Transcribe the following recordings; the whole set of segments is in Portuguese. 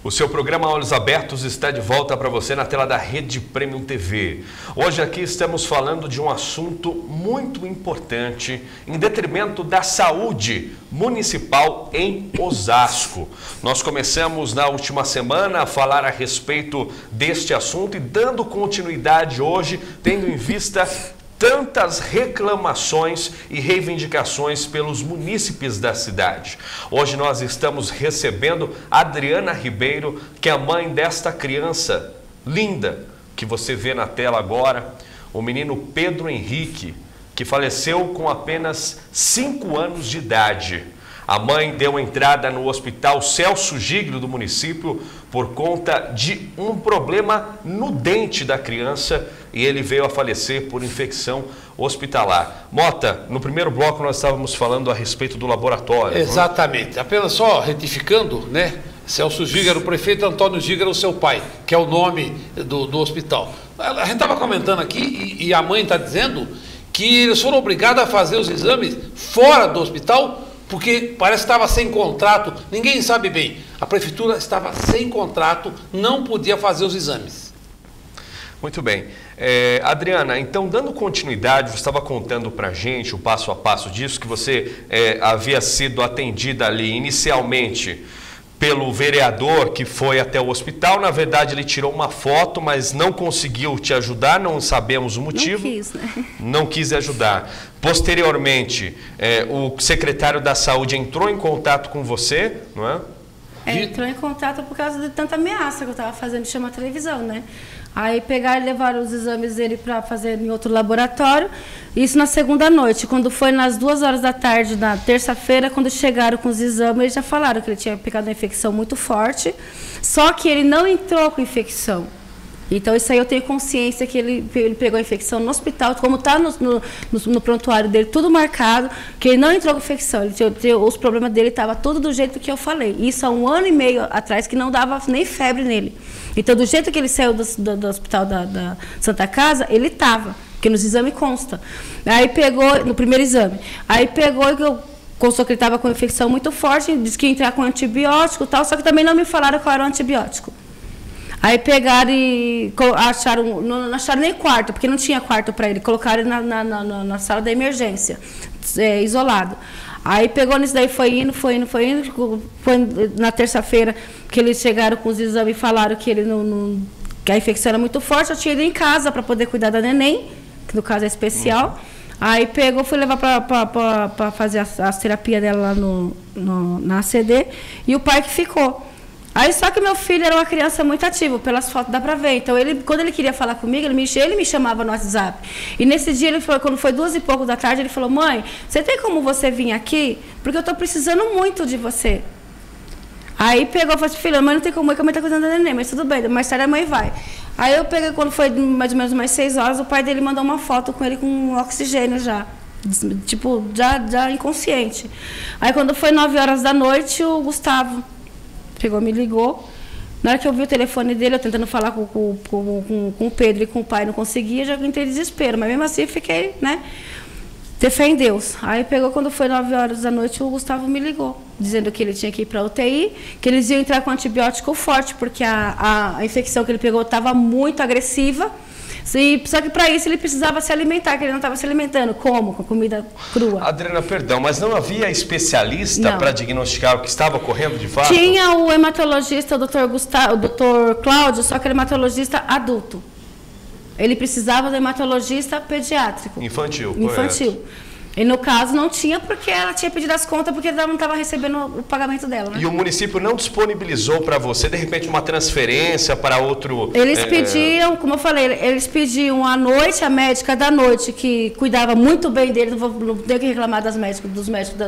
O seu programa Olhos Abertos está de volta para você na tela da Rede Premium TV. Hoje aqui estamos falando de um assunto muito importante em detrimento da saúde municipal em Osasco. Nós começamos na última semana a falar a respeito deste assunto e dando continuidade hoje, tendo em vista tantas reclamações e reivindicações pelos munícipes da cidade. Hoje nós estamos recebendo a Adriana Ribeiro, que é a mãe desta criança linda que você vê na tela agora, o menino Pedro Henrique, que faleceu com apenas 5 anos de idade. A mãe deu entrada no hospital Celso Giglio do município por conta de um problema no dente da criança e ele veio a falecer por infecção hospitalar. Mota, no primeiro bloco nós estávamos falando a respeito do laboratório. Exatamente. Não? Apenas só retificando, né? Celso Giglio era o prefeito, Antônio Giglio era o seu pai, que é o nome do hospital. A gente estava comentando aqui e a mãe está dizendo que eles foram obrigados a fazer os exames fora do hospital porque parece que estava sem contrato, ninguém sabe bem. A prefeitura estava sem contrato, não podia fazer os exames. Muito bem. Adriana, então dando continuidade, você estava contando para a gente o passo a passo disso, que você havia sido atendida ali inicialmente pelo vereador que foi até o hospital. Na verdade, ele tirou uma foto, mas não conseguiu te ajudar, não sabemos o motivo. Não quis, né? Não quis ajudar. Posteriormente, o secretário da Saúde entrou em contato com você, não é? Entrou em contato por causa de tanta ameaça que eu estava fazendo de chamar a televisão, né? Aí pegaram e levaram os exames dele para fazer em outro laboratório. Isso na segunda noite. Quando foi nas 2 horas da tarde, na terça-feira, quando chegaram com os exames, eles já falaram que ele tinha pegado uma infecção muito forte, só que ele não entrou com infecção. Então, isso aí eu tenho consciência que ele pegou a infecção no hospital, como está no prontuário dele, tudo marcado, que ele não entrou com infecção. Os problemas dele estavam tudo do jeito que eu falei. Isso há 1 ano e meio atrás, que não dava nem febre nele. Então, do jeito que ele saiu do hospital da Santa Casa, ele estava, porque nos exames consta. Aí pegou, no primeiro exame, aí pegou e constou que ele estava com infecção muito forte, disse que ia entrar com antibiótico e tal, só que também não me falaram qual era o antibiótico. Aí pegaram e acharam, não acharam nem quarto, porque não tinha quarto para ele, colocaram na sala da emergência, isolado. Aí pegou nisso daí, foi indo, foi na terça-feira que eles chegaram com os exames e falaram que ele que a infecção era muito forte. Eu tinha ido em casa para poder cuidar da neném, que no caso é especial. Aí pegou, fui levar para fazer a terapia dela lá na ACD, e o pai que ficou. Aí só que meu filho era uma criança muito ativa, pelas fotos dá pra ver. Então, quando ele queria falar comigo, ele me chamava no WhatsApp. E nesse dia, ele falou, quando foi 2 e pouco da tarde, ele falou: mãe, você tem como você vir aqui? Porque eu tô precisando muito de você. Aí pegou e falou assim: filha, a mãe não tem como ir, que a mãe tá cuidando da neném, mas tudo bem, mais tarde a mãe vai. Aí eu peguei, quando foi mais ou menos umas 6 horas, o pai dele mandou uma foto com ele com oxigênio já. Tipo, já inconsciente. Aí quando foi 9 horas da noite, o Gustavo pegou, me ligou. Na hora que eu vi o telefone dele, eu tentando falar com o Pedro e com o pai, não conseguia, já entrei em desespero. Mas mesmo assim, fiquei, né? Ter fé em Deus. Aí pegou, quando foi 9 horas da noite, o Gustavo me ligou, dizendo que ele tinha que ir para a UTI, que eles iam entrar com antibiótico forte, porque a infecção que ele pegou estava muito agressiva. Só que para isso ele precisava se alimentar, que ele não estava se alimentando. Como? Com comida crua. Adriana, perdão, mas não havia especialista para diagnosticar o que estava ocorrendo de fato? Tinha o hematologista, o doutor Cláudio, só que era hematologista adulto. Ele precisava do hematologista pediátrico. Infantil. E no caso não tinha, porque ela tinha pedido as contas, porque ela não estava recebendo o pagamento dela, né? E o município não disponibilizou para você, de repente, uma transferência para outro... Eles pediam, como eu falei, eles pediam à noite, a médica da noite, que cuidava muito bem dele, não tenho que reclamar dos médicos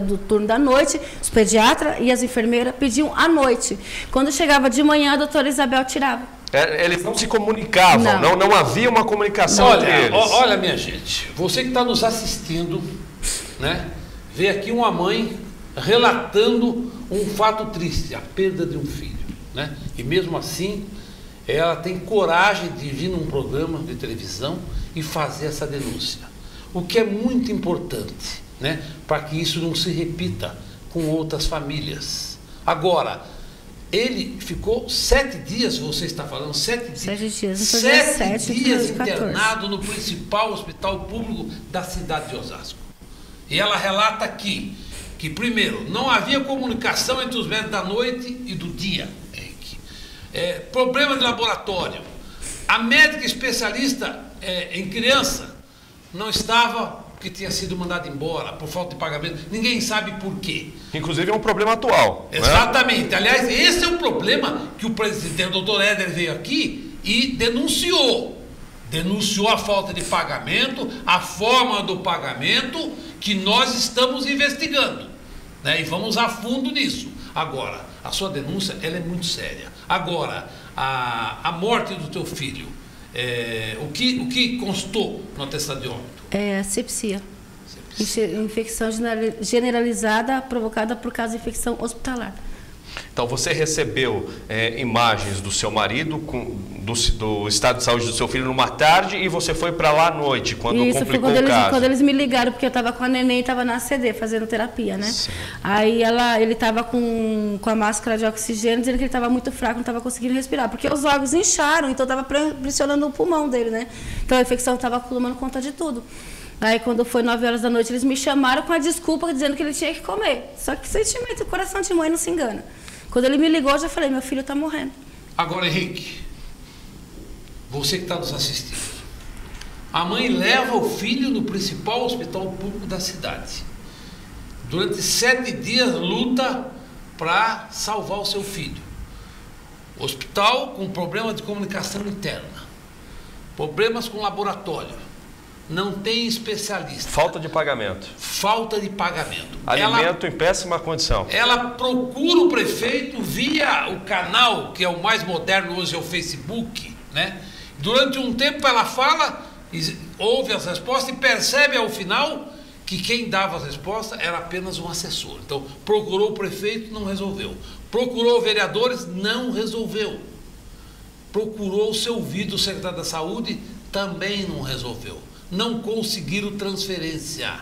do turno da noite, os pediatras e as enfermeiras pediam à noite. Quando chegava de manhã, a doutora Isabel tirava. Eles não se comunicavam, não havia uma comunicação entre eles. Olha, minha gente, você que está nos assistindo, né, vê aqui uma mãe relatando um fato triste, a perda de um filho, né? E mesmo assim, ela tem coragem de vir num programa de televisão e fazer essa denúncia. O que é muito importante, né, para que isso não se repita com outras famílias. Agora, Ele ficou 7 dias, você está falando, 7 dias? 7 dias, 7 dias internado no principal hospital público da cidade de Osasco. E ela relata aqui que, primeiro, não havia comunicação entre os médicos da noite e do dia. Problema de laboratório. A médica especialista em criança não estava, porque tinha sido mandada embora por falta de pagamento. Ninguém sabe por quê. Inclusive é um problema atual. Exatamente. Né? Aliás, esse é um problema que o presidente, o doutor Éder, veio aqui e denunciou. Denunciou a falta de pagamento, a forma do pagamento, que nós estamos investigando. Né? E vamos a fundo nisso. Agora, a sua denúncia ela é muito séria. Agora, a morte do teu filho, o que constou no atestado de óbito? Asepsia. Infecção generalizada provocada por causa de infecção hospitalar. Então, você recebeu imagens do seu marido, do estado de saúde do seu filho numa tarde, e você foi para lá à noite, quando complicou o caso. Quando eles me ligaram, porque eu estava com a neném e estava na ACD, fazendo terapia, né? Sim. Aí ele estava com a máscara de oxigênio, dizendo que ele estava muito fraco, não estava conseguindo respirar, porque os órgãos incharam, então estava pressionando o pulmão dele, né? Então a infecção estava tomando conta de tudo. Aí quando foi 9 horas da noite, eles me chamaram com a desculpa, dizendo que ele tinha que comer. Só que sentimento, o coração de mãe não se engana. Quando ele me ligou, eu já falei, meu filho está morrendo. Agora, Henrique, você que está nos assistindo, a mãe leva o filho no principal hospital público da cidade. Durante 7 dias luta para salvar o seu filho. Hospital com problema de comunicação interna, problemas com laboratório, não tem especialista. Falta de pagamento. Falta de pagamento. Alimento em péssima condição. Ela procura o prefeito via o canal, que é o mais moderno hoje, é o Facebook, né? Durante um tempo ela fala, ouve as respostas e percebe ao final que quem dava as respostas era apenas um assessor. Então, procurou o prefeito, não resolveu. Procurou vereadores, não resolveu. Procurou o seu vídeo, o secretário da Saúde, também não resolveu. Não conseguiram transferência,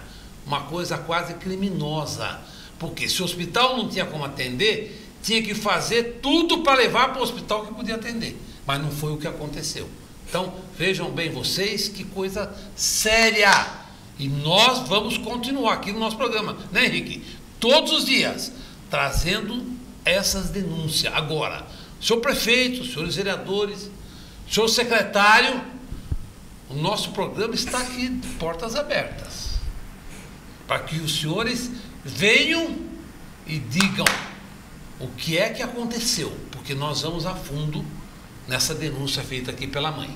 uma coisa quase criminosa, porque se o hospital não tinha como atender, tinha que fazer tudo para levar para o hospital que podia atender, mas não foi o que aconteceu. Então, vejam bem vocês, que coisa séria, e nós vamos continuar aqui no nosso programa, né, Henrique? Todos os dias, trazendo essas denúncias. Agora, senhor prefeito, senhores vereadores, senhor secretário, o nosso programa está aqui de portas abertas, para que os senhores venham e digam o que é que aconteceu, porque nós vamos a fundo nessa denúncia feita aqui pela mãe.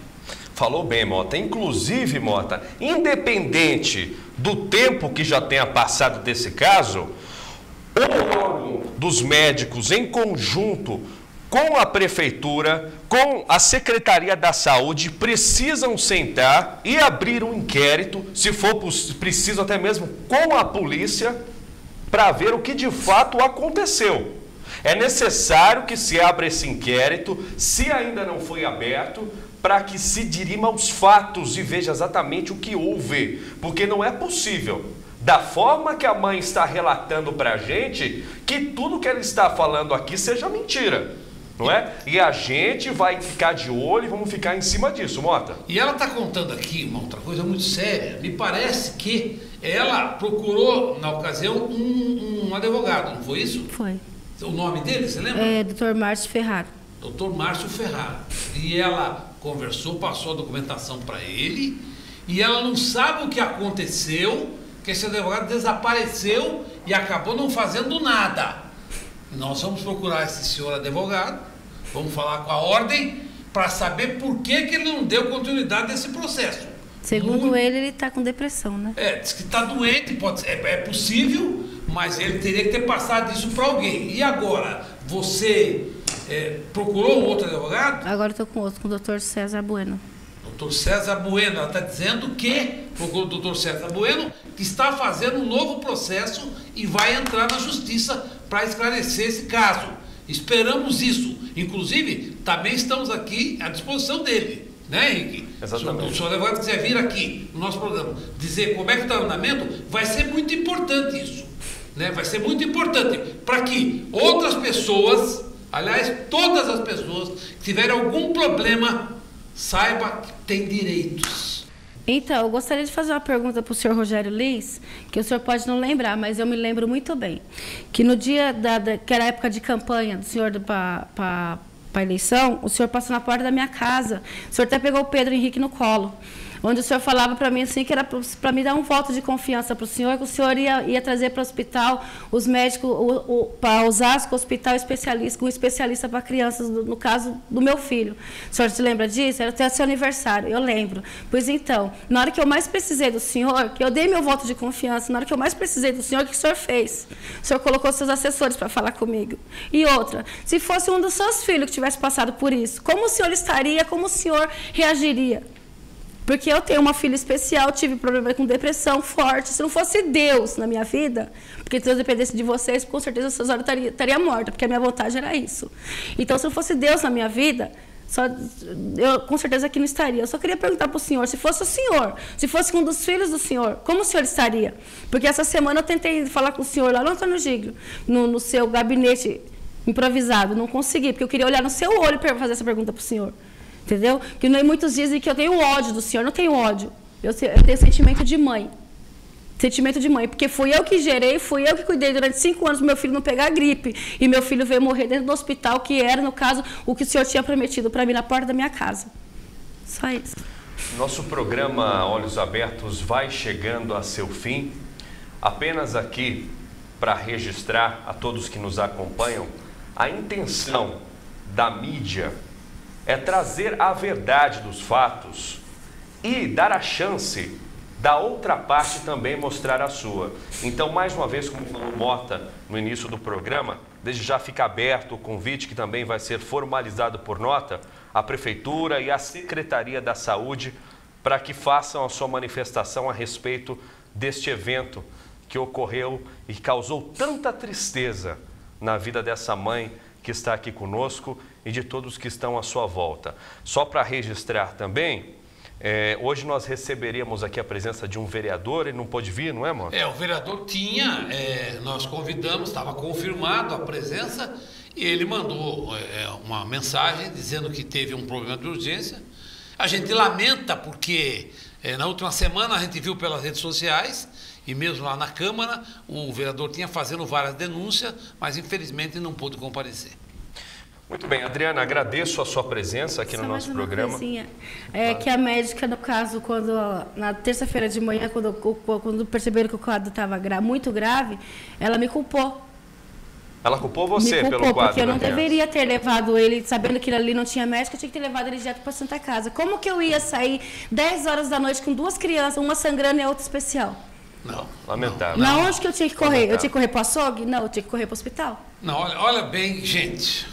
Falou bem, Mota. Inclusive, Mota, independente do tempo que já tenha passado desse caso, o órgão dos médicos em conjunto com a prefeitura, com a Secretaria da Saúde, precisam sentar e abrir um inquérito, se for preciso até mesmo com a polícia, para ver o que de fato aconteceu. É necessário que se abra esse inquérito, se ainda não foi aberto, para que se dirima os fatos e veja exatamente o que houve, porque não é possível, da forma que a mãe está relatando para a gente, que tudo que ela está falando aqui seja mentira. Não é? E a gente vai ficar de olho e vamos ficar em cima disso, Mota. E ela está contando aqui uma outra coisa muito séria. Me parece que ela procurou, na ocasião, um advogado, não foi isso? Foi. O nome dele, você lembra? Dr. Márcio Ferraro. Dr. Márcio Ferraro. E ela conversou, passou a documentação para ele, e ela não sabe o que aconteceu, que esse advogado desapareceu e acabou não fazendo nada. Nós vamos procurar esse senhor advogado, vamos falar com a ordem para saber por que ele não deu continuidade nesse processo. Segundo ele está com depressão, né? Diz que está doente, é possível, mas ele teria que ter passado isso para alguém. E agora, você procurou um outro advogado? Agora estou com outro, com o Dr. César Bueno. Dr. César Bueno, ela está dizendo que procurou o Dr. César Bueno, que está fazendo um novo processo e vai entrar na justiça para esclarecer esse caso. Esperamos isso. Inclusive, também estamos aqui à disposição dele, né, Henrique? Exatamente. Se o senhor advogado quiser vir aqui no nosso programa dizer como é que está o andamento, vai ser muito importante isso, né? Vai ser muito importante para que outras pessoas Aliás, todas as pessoas que tiverem algum problema, saiba que tem direitos. Então, eu gostaria de fazer uma pergunta para o senhor Rogério Lins, que o senhor pode não lembrar, mas eu me lembro muito bem. Que no dia que era a época de campanha do senhor para a eleição, o senhor passou na porta da minha casa. O senhor até pegou o Pedro Henrique no colo, onde o senhor falava para mim assim que era para me dar um voto de confiança para o senhor, que o senhor ia trazer para o hospital os médicos, para Osasco, hospital especialista, um especialista para crianças, no caso do meu filho. O senhor se lembra disso? Era até seu aniversário, eu lembro. Pois então, na hora que eu mais precisei do senhor, que eu dei meu voto de confiança, na hora que eu mais precisei do senhor, o que o senhor fez? O senhor colocou seus assessores para falar comigo. E outra, se fosse um dos seus filhos que tivesse passado por isso, como o senhor estaria, como o senhor reagiria? Porque eu tenho uma filha especial, tive problema com depressão forte. Se não fosse Deus na minha vida, porque se Deus dependesse de vocês, com certeza a Suzana estaria morta, porque a minha vontade era isso. Então, se não fosse Deus na minha vida, eu com certeza aqui não estaria. Eu só queria perguntar para o senhor, se fosse o senhor, se fosse um dos filhos do senhor, como o senhor estaria? Porque essa semana eu tentei falar com o senhor lá no Antônio Giglio, no seu gabinete improvisado. Não consegui, porque eu queria olhar no seu olho para fazer essa pergunta para o senhor. Entendeu? Que muitos dizem que eu tenho ódio do senhor. Não tenho ódio. Eu tenho sentimento de mãe. Sentimento de mãe. Porque fui eu que gerei, fui eu que cuidei durante 5 anos do meu filho não pegar gripe. E meu filho veio morrer dentro do hospital, que era, no caso, o que o senhor tinha prometido para mim na porta da minha casa. Só isso. Nosso programa Olhos Abertos vai chegando a seu fim. Apenas aqui para registrar a todos que nos acompanham a intenção da mídia é trazer a verdade dos fatos e dar a chance da outra parte também mostrar a sua. Então, mais uma vez, como falou Mota no início do programa, desde já fica aberto o convite, que também vai ser formalizado por nota, à Prefeitura e à Secretaria da Saúde, para que façam a sua manifestação a respeito deste evento que ocorreu e causou tanta tristeza na vida dessa mãe que está aqui conosco e de todos que estão à sua volta. Só para registrar também, hoje nós receberíamos aqui a presença de um vereador, ele não pôde vir, não é, mano? O vereador tinha, nós convidamos, estava confirmado a presença, e ele mandou uma mensagem dizendo que teve um problema de urgência. A gente lamenta porque na última semana a gente viu pelas redes sociais, e mesmo lá na Câmara, o vereador tinha fazendo várias denúncias, mas infelizmente não pôde comparecer. Muito bem, Adriana, agradeço a sua presença aqui no nosso programa. Que a médica, no caso, na terça-feira de manhã, quando perceberam que o quadro estava muito grave, ela me culpou. Ela culpou você pelo quadro? Porque eu não deveria ter levado ele, sabendo que ali não tinha médico, eu tinha que ter levado ele direto para a Santa Casa. Como que eu ia sair 10 horas da noite com 2 crianças, uma sangrando e a outra especial? Não. Lamentável. Na onde que eu tinha que correr? Lamentável. Eu tinha que correr para o açougue? Não, eu tinha que correr para o hospital. Não, olha bem, gente.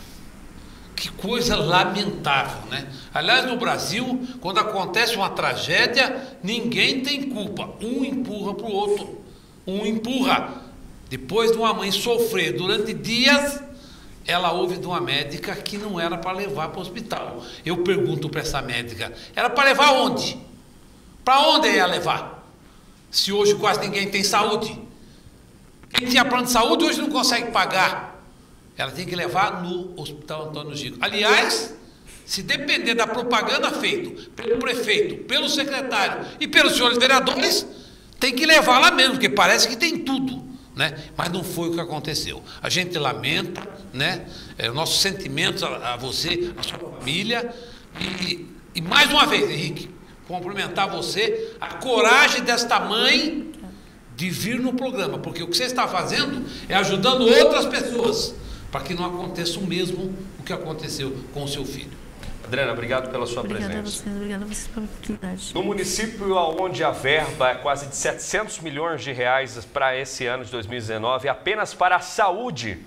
Que coisa lamentável, né? Aliás, no Brasil, quando acontece uma tragédia, ninguém tem culpa. Um empurra para o outro. Um empurra. Depois de uma mãe sofrer durante dias, ela ouve de uma médica que não era para levar para o hospital. Eu pergunto para essa médica, era para levar onde? Para onde ia levar? Se hoje quase ninguém tem saúde. Quem tinha plano de saúde hoje não consegue pagar. Ela tem que levar no Hospital Antônio Giglio. Aliás, se depender da propaganda feita pelo prefeito, pelo secretário e pelos senhores vereadores, tem que levar lá mesmo, porque parece que tem tudo, né? Mas não foi o que aconteceu. A gente lamenta, né? Nossos sentimentos a você, a sua família. E mais uma vez, Henrique, cumprimentar você, a coragem desta mãe de vir no programa, porque o que você está fazendo é ajudando outras pessoas, para que não aconteça o mesmo o que aconteceu com o seu filho. Adriana, obrigado pela sua presença. Obrigada a vocês pela oportunidade. No município onde a verba é quase de 700 milhões de reais para esse ano de 2019, apenas para a saúde,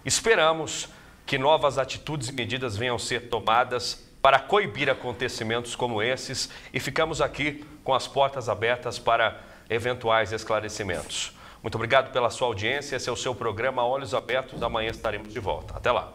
esperamos que novas atitudes e medidas venham a ser tomadas para coibir acontecimentos como esses, e ficamos aqui com as portas abertas para eventuais esclarecimentos. Muito obrigado pela sua audiência. Esse é o seu programa Olhos Abertos. Amanhã estaremos de volta. Até lá.